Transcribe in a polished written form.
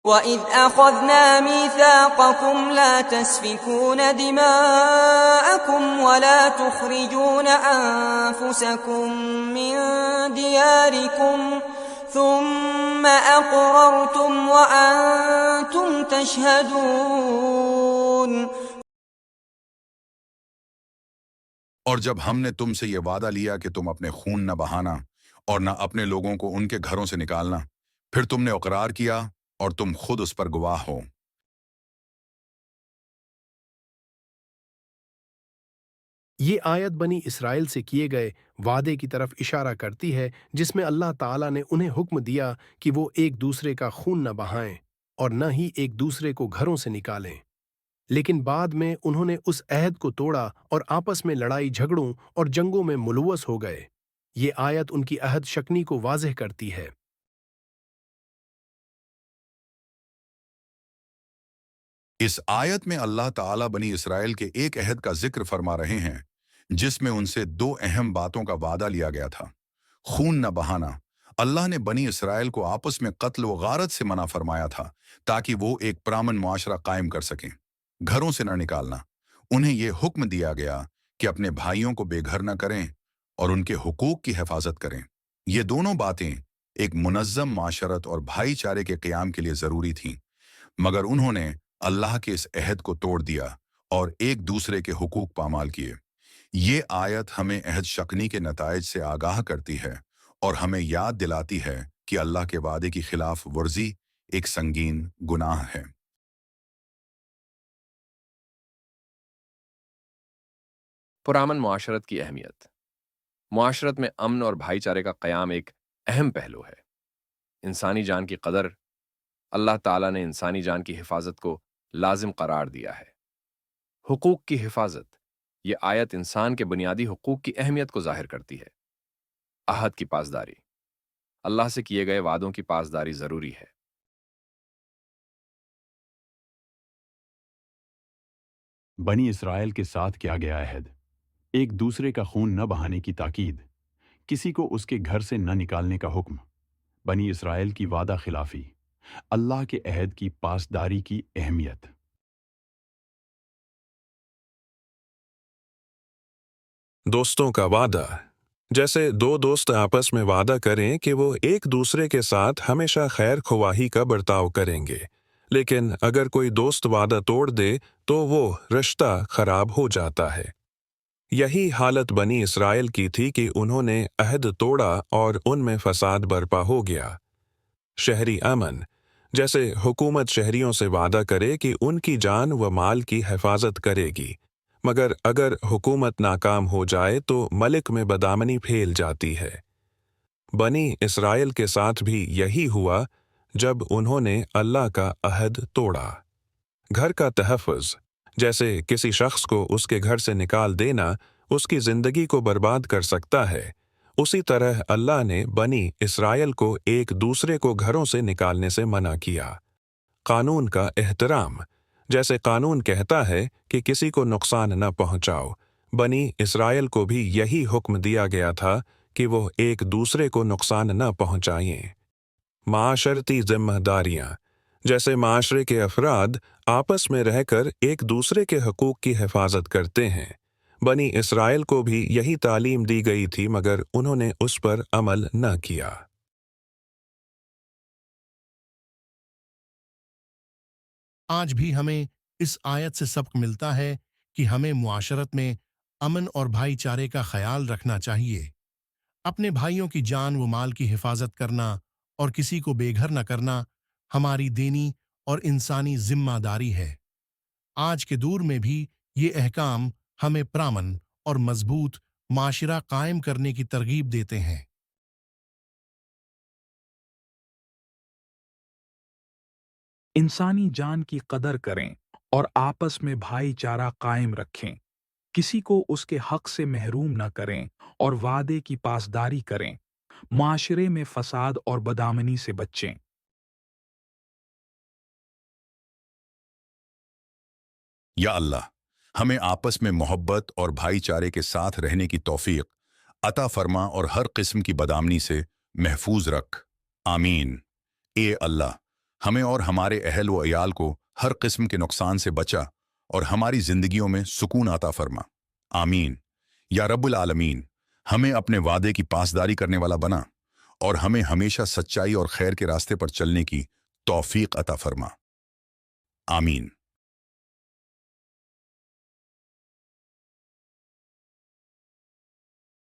وَإِذْ أَخَذْنَا مِيثَاقَكُمْ لَا تَسْفِكُونَ دِمَاءَكُمْ وَلَا تُخْرِجُونَ أَنفُسَكُم مِّن دِيَارِكُمْ ثُمَّ أَقْرَرْتُمْ وَأَنتُمْ تَشْهَدُونَ۔ اور جب ہم نے تم سے یہ وعدہ لیا کہ تم اپنے خون نہ بہانا اور نہ اپنے لوگوں کو ان کے گھروں سے نکالنا، پھر تم نے اقرار کیا اور تم خود اس پر گواہ ہو۔ یہ آیت بنی اسرائیل سے کیے گئے وعدے کی طرف اشارہ کرتی ہے، جس میں اللہ تعالیٰ نے انہیں حکم دیا کہ وہ ایک دوسرے کا خون نہ بہائیں اور نہ ہی ایک دوسرے کو گھروں سے نکالیں، لیکن بعد میں انہوں نے اس عہد کو توڑا اور آپس میں لڑائی جھگڑوں اور جنگوں میں ملوث ہو گئے۔ یہ آیت ان کی عہد شکنی کو واضح کرتی ہے۔ اس آیت میں اللہ تعالیٰ بنی اسرائیل کے ایک عہد کا ذکر فرما رہے ہیں جس میں ان سے دو اہم باتوں کا وعدہ لیا گیا تھا۔ خون نہ بہانا، اللہ نے بنی اسرائیل کو آپس میں قتل و غارت سے منع فرمایا تھا تاکہ وہ ایک پرامن معاشرہ قائم کر سکیں۔ گھروں سے نہ نکالنا، انہیں یہ حکم دیا گیا کہ اپنے بھائیوں کو بے گھر نہ کریں اور ان کے حقوق کی حفاظت کریں۔ یہ دونوں باتیں ایک منظم معاشرت اور بھائی چارے کے قیام کے لیے ضروری تھیں، مگر انہوں نے اللہ کے اس عہد کو توڑ دیا اور ایک دوسرے کے حقوق پامال کیے۔ یہ آیت ہمیں عہد شکنی کے نتائج سے آگاہ کرتی ہے اور ہمیں یاد دلاتی ہے کہ اللہ کے وعدے کی خلاف ورزی ایک سنگین گناہ ہے۔ پرامن معاشرت کی اہمیت۔ معاشرت میں امن اور بھائی چارے کا قیام ایک اہم پہلو ہے۔ انسانی جان کی قدر، اللہ تعالیٰ نے انسانی جان کی حفاظت کو لازم قرار دیا ہے۔ حقوق کی حفاظت، یہ آیت انسان کے بنیادی حقوق کی اہمیت کو ظاہر کرتی ہے۔ عہد کی پاسداری، اللہ سے کیے گئے وعدوں کی پاسداری ضروری ہے۔ بنی اسرائیل کے ساتھ کیا گیا عہد، ایک دوسرے کا خون نہ بہانے کی تاکید، کسی کو اس کے گھر سے نہ نکالنے کا حکم، بنی اسرائیل کی وعدہ خلافی، اللہ کے عہد کی پاسداری کی اہمیت۔ دوستوں کا وعدہ، جیسے دو دوست آپس میں وعدہ کریں کہ وہ ایک دوسرے کے ساتھ ہمیشہ خیر خواہی کا برتاؤ کریں گے، لیکن اگر کوئی دوست وعدہ توڑ دے تو وہ رشتہ خراب ہو جاتا ہے۔ یہی حالت بنی اسرائیل کی تھی کہ انہوں نے عہد توڑا اور ان میں فساد برپا ہو گیا۔ شہری امن، جیسے حکومت شہریوں سے وعدہ کرے کہ ان کی جان و مال کی حفاظت کرے گی، مگر اگر حکومت ناکام ہو جائے تو ملک میں بدامنی پھیل جاتی ہے۔ بنی اسرائیل کے ساتھ بھی یہی ہوا جب انہوں نے اللہ کا عہد توڑا۔ گھر کا تحفظ، جیسے کسی شخص کو اس کے گھر سے نکال دینا اس کی زندگی کو برباد کر سکتا ہے، اسی طرح اللہ نے بنی اسرائیل کو ایک دوسرے کو گھروں سے نکالنے سے منع کیا۔ قانون کا احترام، جیسے قانون کہتا ہے کہ کسی کو نقصان نہ پہنچاؤ، بنی اسرائیل کو بھی یہی حکم دیا گیا تھا کہ وہ ایک دوسرے کو نقصان نہ پہنچائیں۔ معاشرتی ذمہ داریاں، جیسے معاشرے کے افراد آپس میں رہ کر ایک دوسرے کے حقوق کی حفاظت کرتے ہیں، بنی اسرائیل کو بھی یہی تعلیم دی گئی تھی مگر انہوں نے اس پر عمل نہ کیا۔ آج بھی ہمیں اس آیت سے سبق ملتا ہے کہ ہمیں معاشرت میں امن اور بھائی چارے کا خیال رکھنا چاہیے۔ اپنے بھائیوں کی جان و مال کی حفاظت کرنا اور کسی کو بے گھر نہ کرنا ہماری دینی اور انسانی ذمہ داری ہے۔ آج کے دور میں بھی یہ احکام ہمیں پرامن اور مضبوط معاشرہ قائم کرنے کی ترغیب دیتے ہیں۔ انسانی جان کی قدر کریں اور آپس میں بھائی چارہ قائم رکھیں، کسی کو اس کے حق سے محروم نہ کریں اور وعدے کی پاسداری کریں، معاشرے میں فساد اور بدامنی سے بچیں۔ یا اللہ، ہمیں آپس میں محبت اور بھائی چارے کے ساتھ رہنے کی توفیق عطا فرما اور ہر قسم کی بدامنی سے محفوظ رکھ۔ آمین۔ اے اللہ، ہمیں اور ہمارے اہل و عیال کو ہر قسم کے نقصان سے بچا اور ہماری زندگیوں میں سکون عطا فرما۔ آمین۔ یا رب العالمین، ہمیں اپنے وعدے کی پاسداری کرنے والا بنا اور ہمیں ہمیشہ سچائی اور خیر کے راستے پر چلنے کی توفیق عطا فرما۔ آمین۔